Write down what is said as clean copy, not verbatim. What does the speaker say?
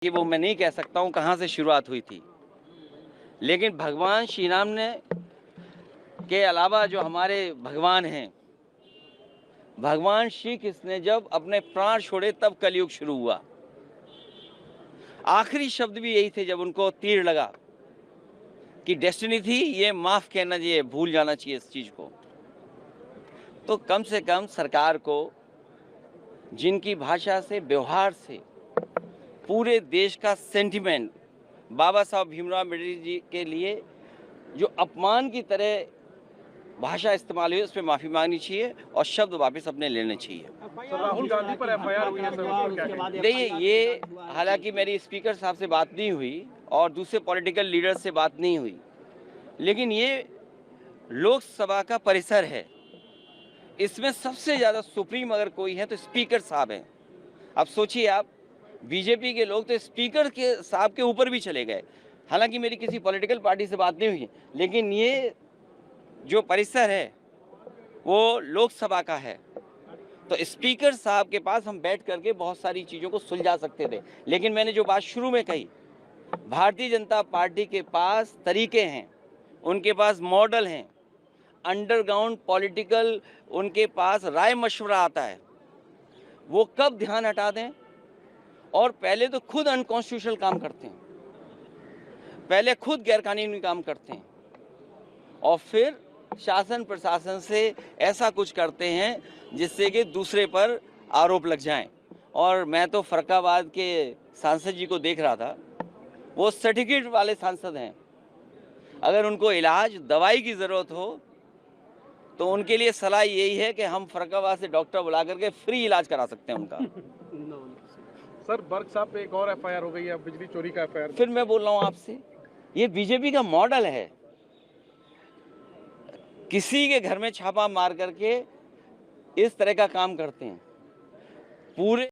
कि वो मैं नहीं कह सकता हूँ कहाँ से शुरुआत हुई थी, लेकिन भगवान श्री राम ने के अलावा जो हमारे भगवान हैं, भगवान श्री कृष्ण ने जब अपने प्राण छोड़े तब कलयुग शुरू हुआ। आखिरी शब्द भी यही थे जब उनको तीर लगा कि डेस्टिनी थी, ये माफ कहना चाहिए, भूल जाना चाहिए इस चीज को। तो कम से कम सरकार को जिनकी भाषा से, व्यवहार से पूरे देश का सेंटिमेंट बाबा साहब भीमराव अम्बेडकर जी के लिए जो अपमान की तरह भाषा इस्तेमाल हुई, उस पर माफी मांगनी चाहिए और शब्द वापस अपने लेने चाहिए। राहुल गांधी पर एफआईआर हुई है सर, उसको क्या कहेंगे? देखिए, ये हालांकि मेरी स्पीकर साहब से बात नहीं हुई और दूसरे पॉलिटिकल लीडर से बात नहीं हुई, लेकिन ये लोकसभा का परिसर है, इसमें सबसे ज्यादा सुप्रीम अगर कोई है तो स्पीकर साहब हैं। अब सोचिए आप, बीजेपी के लोग तो स्पीकर के साहब के ऊपर भी चले गए। हालांकि मेरी किसी पॉलिटिकल पार्टी से बात नहीं हुई, लेकिन ये जो परिसर है वो लोकसभा का है, तो स्पीकर साहब के पास हम बैठ करके बहुत सारी चीज़ों को सुलझा सकते थे। लेकिन मैंने जो बात शुरू में कही, भारतीय जनता पार्टी के पास तरीके हैं, उनके पास मॉडल हैं, अंडरग्राउंड पॉलिटिकल उनके पास राय मशवरा आता है। वो कब ध्यान हटा दें, और पहले तो खुद अनकॉन्स्टिट्यूशनल काम करते हैं, पहले खुद गैरकानूनी काम करते हैं और फिर शासन प्रशासन से ऐसा कुछ करते हैं जिससे कि दूसरे पर आरोप लग जाएं। और मैं तो फरक्काबाद के सांसद जी को देख रहा था, वो सर्टिफिकेट वाले सांसद हैं। अगर उनको इलाज दवाई की ज़रूरत हो तो उनके लिए सलाह यही है कि हम फरक्काबाद से डॉक्टर बुला करके फ्री इलाज करा सकते हैं उनका। सर, बर्ग साहब पे एक और एफआईआर हो गई है, बिजली चोरी का एफआईआर। फिर मैं बोल रहा हूँ आपसे, ये बीजेपी का मॉडल है, किसी के घर में छापा मार करके इस तरह का काम करते हैं। पूरे